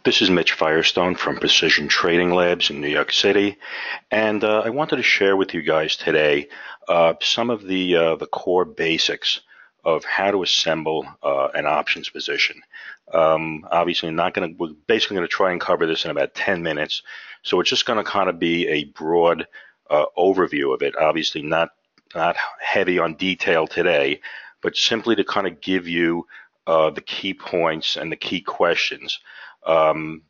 This is Mitch Firestone from Precision Trading Labs in New York City, and I wanted to share with you guys today some of the core basics of how to assemble an options position. Obviously, we're basically going to try and cover this in about 10 minutes, so it's just going to kind of be a broad overview of it. Obviously, not heavy on detail today, but simply to kind of give you the key points and the key questions.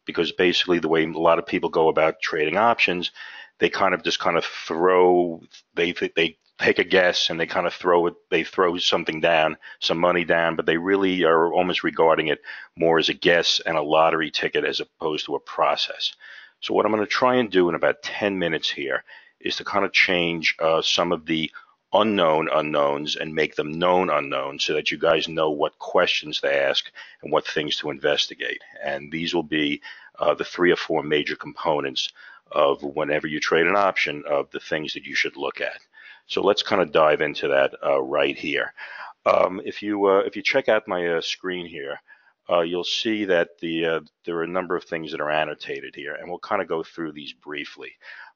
Because basically the way a lot of people go about trading options, they kind of throw, they take a guess and they kind of throw something down, some money down, but they really are almost regarding it more as a guess and a lottery ticket as opposed to a process. So what I'm going to try and do in about 10 minutes here is to kind of change some of the unknown unknowns and make them known unknowns so that you guys know what questions to ask and what things to investigate. And these will be the 3 or 4 major components of whenever you trade an option of the things that you should look at. So let's kind of dive into that right here. If you check out my screen here, you'll see that there are a number of things that are annotated here, and we'll kind of go through these briefly.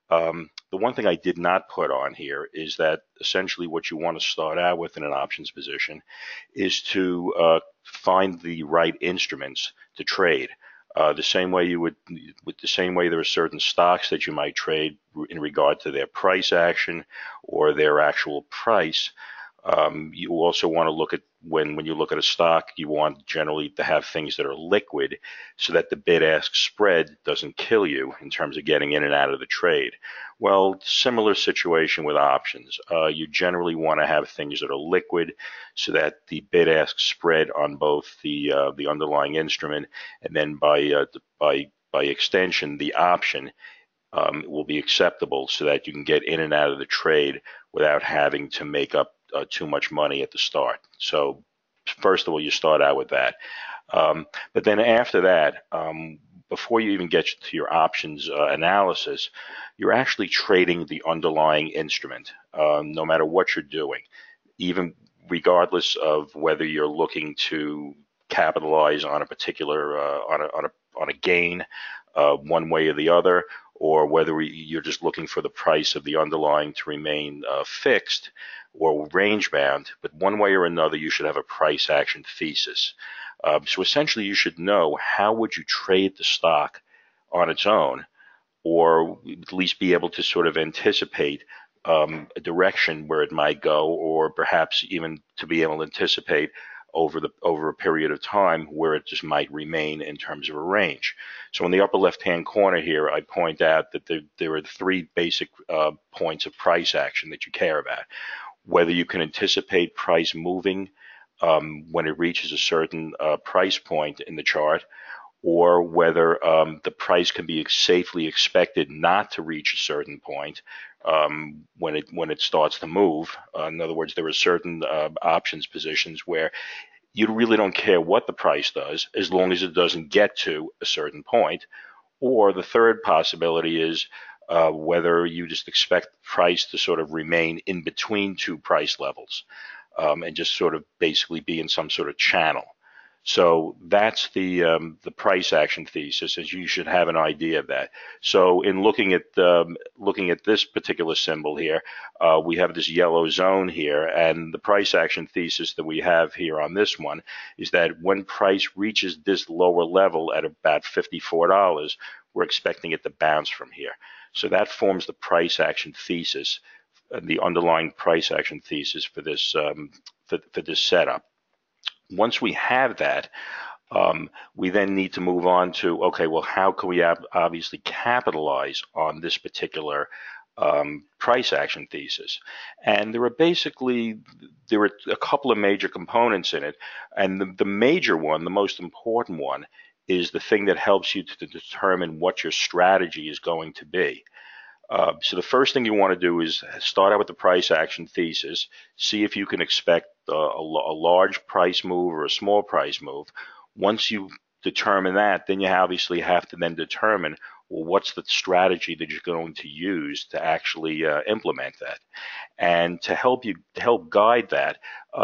The one thing I did not put on here is that essentially what you want to start out with in an options position is to find the right instruments to trade. The same way there are certain stocks that you might trade in regard to their price action or their actual price. You also want to look at when you look at a stock, you want generally to have things that are liquid so that the bid-ask spread doesn't kill you in terms of getting in and out of the trade. Well, similar situation with options. You generally want to have things that are liquid so that the bid-ask spread on both the underlying instrument and then by extension the option will be acceptable so that you can get in and out of the trade without having to make up too much money at the start. So first of all, you start out with that. But then after that, before you even get to your options analysis, you're actually trading the underlying instrument, no matter what you're doing, even regardless of whether you're looking to capitalize on a particular on a gain one way or the other, or whether you're just looking for the price of the underlying to remain fixed or range bound, but one way or another you should have a price action thesis. So essentially you should know how would you trade the stock on its own, or at least be able to sort of anticipate a direction where it might go, or perhaps even to be able to anticipate over a period of time where it just might remain in terms of a range. So in the upper left-hand corner here, I point out that there are 3 basic points of price action that you care about. Whether you can anticipate price moving when it reaches a certain price point in the chart, or whether the price can be safely expected not to reach a certain point when it starts to move. In other words, there are certain options positions where you really don't care what the price does as long as it doesn't get to a certain point. Or the third possibility is whether you just expect the price to sort of remain in between 2 price levels and just sort of basically be in some sort of channel. So that's the price action thesis, as you should have an idea of that. So in looking at this particular symbol here, we have this yellow zone here, and the price action thesis that we have here on this one is that when price reaches this lower level at about $54, we're expecting it to bounce from here. So that forms the price action thesis, the underlying price action thesis for this for this setup. Once we have that, we then need to move on to, okay, well, how can we obviously capitalize on this particular price action thesis? And there are a couple of major components in it, and the major one, the most important one, is the thing that helps you to determine what your strategy is going to be. So the first thing you want to do is start out with the price action thesis, see if you can expect a large price move or a small price move. Once you determine that, then you obviously have to then determine Well, what's the strategy that you're going to use to actually implement that? And to help guide that,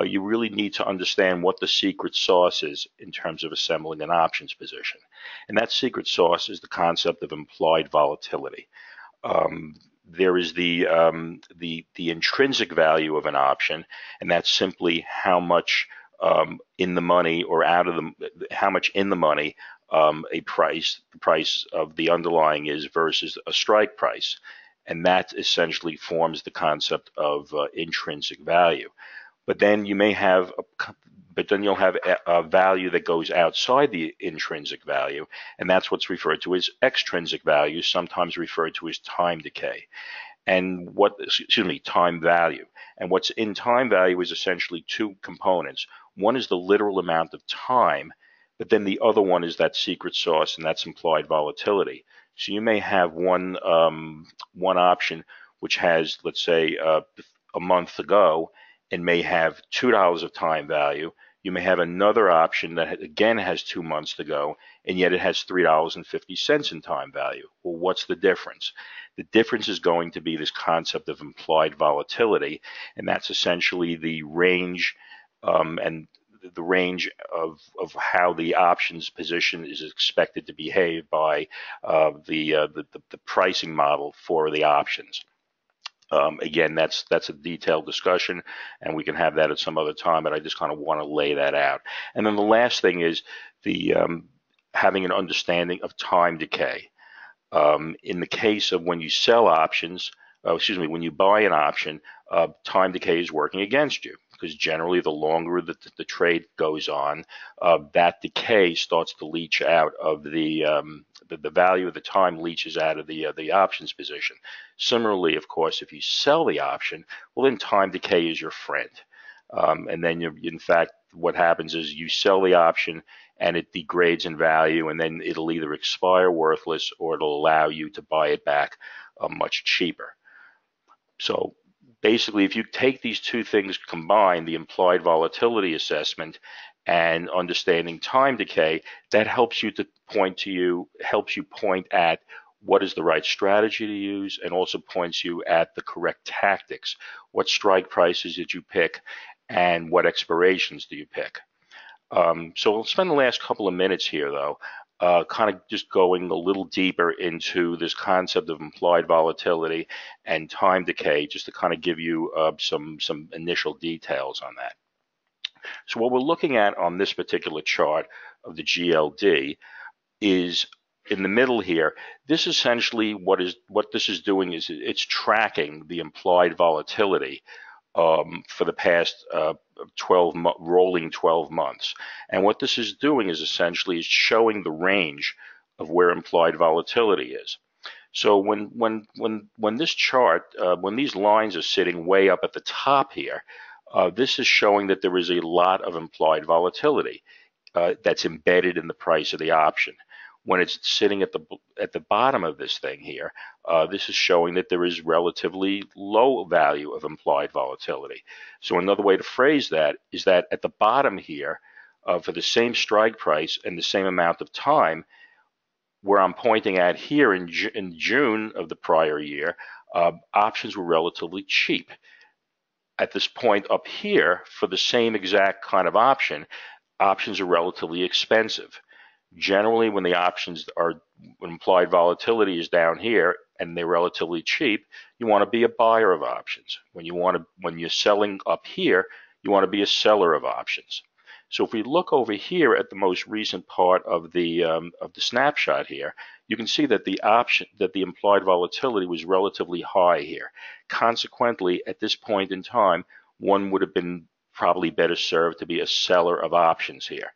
you really need to understand what the secret sauce is in terms of assembling an options position. And that secret sauce is the concept of implied volatility. There is the intrinsic value of an option, and that's simply how much in the money or out of how much in the money the price of the underlying is versus a strike price, and that essentially forms the concept of intrinsic value. But then you may have but then you'll have a value that goes outside the intrinsic value, and that's what's referred to as extrinsic value, sometimes referred to as time decay. And time value. And what's in time value is essentially two components. One is the literal amount of time, but then the other one is that secret sauce, and that's implied volatility. So you may have one option which has, let's say, a month to go, and may have $2 of time value. You may have another option that again has 2 months to go, and yet it has $3.50 in time value. Well, what's the difference? The difference is going to be this concept of implied volatility, and that's essentially the range and the range of how the options position is expected to behave by the pricing model for the options. Again, that's a detailed discussion, and we can have that at some other time, but I just kind of want to lay that out. And then the last thing is the having an understanding of time decay. In the case of when you sell options, when you buy an option, time decay is working against you, because generally the longer the trade goes on, that decay starts to leach out of the value of the time leaches out of the options position. Similarly, of course, if you sell the option, well, then time decay is your friend. And then in fact, what happens is you sell the option and it degrades in value, and then it'll either expire worthless or it'll allow you to buy it back much cheaper. So basically, if you take these two things combined, the implied volatility assessment and understanding time decay, that helps you point at what is the right strategy to use, and also points you at the correct tactics. What strike prices did you pick, and what expirations do you pick? So we'll spend the last couple of minutes here, though, kind of just going a little deeper into this concept of implied volatility and time decay, just to kind of give you some initial details on that. So what we're looking at on this particular chart of the GLD is in the middle here. This essentially what this is doing is it's tracking the implied volatility for the past rolling 12 months. And what this is doing is essentially showing the range of where implied volatility is. So when this chart, when these lines are sitting way up at the top here, this is showing that there is a lot of implied volatility that's embedded in the price of the option. When it's sitting at the bottom of this thing here, this is showing that there is relatively low value of implied volatility. So another way to phrase that is that at the bottom here, for the same strike price and the same amount of time, where I'm pointing at here in June of the prior year, options were relatively cheap. At this point up here, for the same exact kind of option, options are relatively expensive. Generally, when the options when implied volatility is down here and they're relatively cheap, you want to be a buyer of options. When you're selling up here, you want to be a seller of options. So if we look over here at the most recent part of the snapshot here, you can see that the implied volatility was relatively high here. Consequently, at this point in time, one would have been probably better served to be a seller of options here.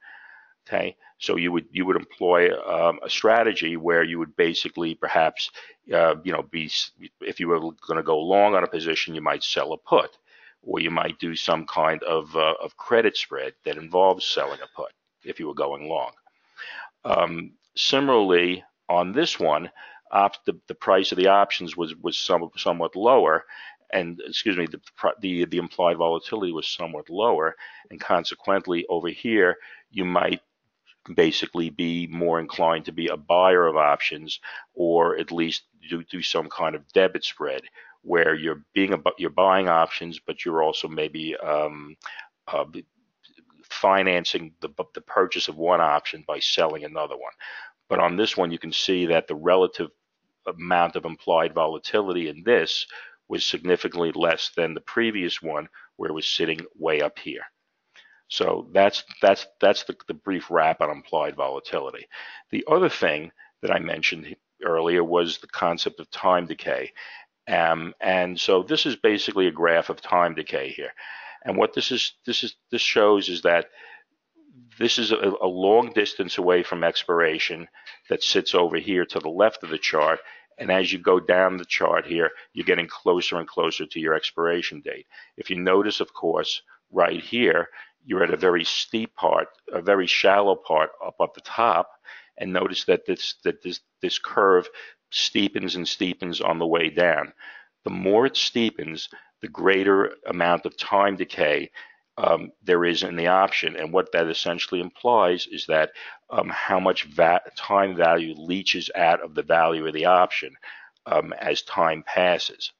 Okay, so you would employ a strategy where you would basically perhaps if you were going to go long on a position, you might sell a put, or you might do some kind of credit spread that involves selling a put if you were going long. Similarly, on this one, the price of the options was somewhat lower, and the implied volatility was somewhat lower, and consequently over here you might basically be more inclined to be a buyer of options, or at least do some kind of debit spread where you're buying options, but you're also maybe uh, financing the purchase of one option by selling another one. But on this one, you can see that the relative amount of implied volatility in this was significantly less than the previous one, where it was sitting way up here. So that's the brief wrap on implied volatility. The other thing that I mentioned earlier was the concept of time decay. And so this is basically a graph of time decay here. And what this shows is that this is a long distance away from expiration that sits over here to the left of the chart. And as you go down the chart here, you're getting closer and closer to your expiration date. If you notice, of course, right here, you're at a very steep part, a very shallow part up at the top. And notice that this curve steepens and steepens on the way down. The more it steepens, the greater amount of time decay there is in the option. And what that essentially implies is that how much time value leaches out of the value of the option as time passes.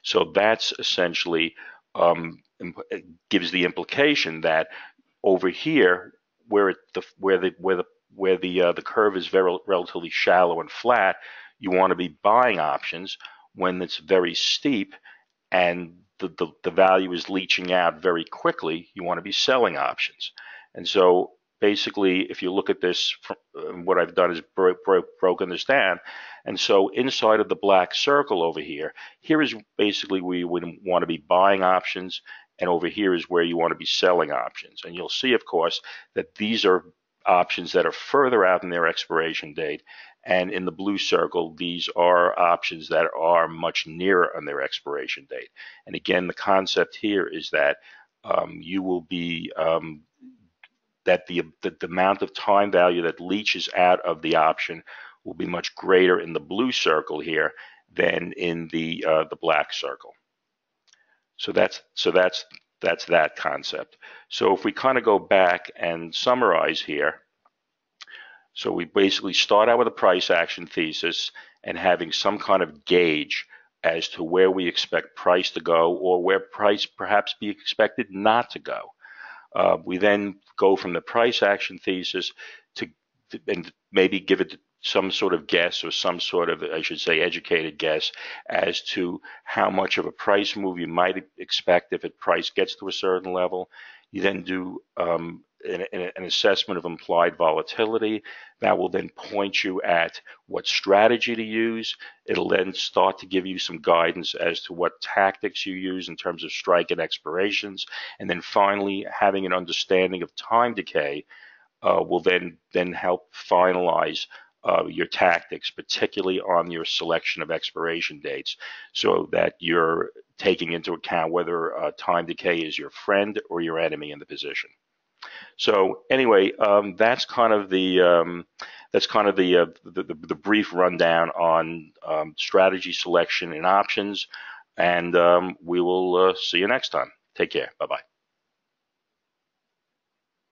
So that's essentially gives the implication that over here, where the curve is relatively shallow and flat, you want to be buying options. When it's very steep and the value is leaching out very quickly, you want to be selling options. And so basically, if you look at this, what I've done is broken this down. And so inside of the black circle over here is basically where you would want to be buying options, and over here is where you want to be selling options. And you'll see, of course, that these are options that are further out in their expiration date. And in the blue circle, these are options that are much nearer on their expiration date. And again, the concept here is that you will be that the amount of time value that leaches out of the option will be much greater in the blue circle here than in the black circle. So that's that concept. So if we kind of go back and summarize here, so we basically start out with a price action thesis and having some kind of gauge as to where we expect price to go, or where price perhaps be expected not to go. We then go from the price action thesis and maybe give it some sort of guess, or some sort of, I should say, educated guess as to how much of a price move you might expect if price gets to a certain level. You then do an assessment of implied volatility. That will then point you at what strategy to use. It'll then start to give you some guidance as to what tactics you use in terms of strike and expirations. And then finally, having an understanding of time decay will then help finalize your tactics, particularly on your selection of expiration dates, so that you're taking into account whether time decay is your friend or your enemy in the position. So anyway, that's kind of the brief rundown on strategy selection and options, and we will see you next time. Take care. Bye-bye.